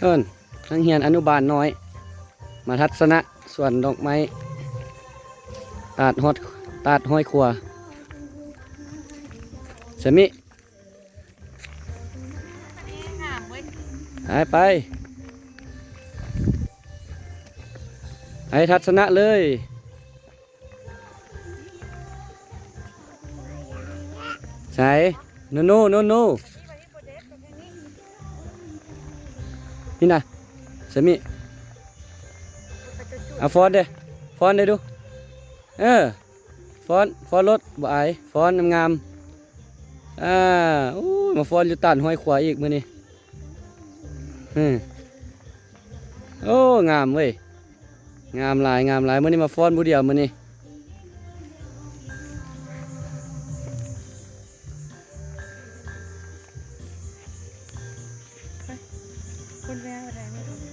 เอิ้นนักเรียนอนุบาลน้อยมาทัศนะสวนดอกไม้ตาดฮอดตาดห้อยครัวสมิไปทัศนะเลยใส่โนนี่นะสมิเอาฟอนเด้ดูฟอนรถบ่อายฟอนงามมาฟอนอยู่ตันห้อยขวาอีกมื้อนี้โอ้งามเว้ยงามหลายมื้อนี้มาฟอนผู้เดียวมื้อนี้คุณแม่อะไรไม่รู้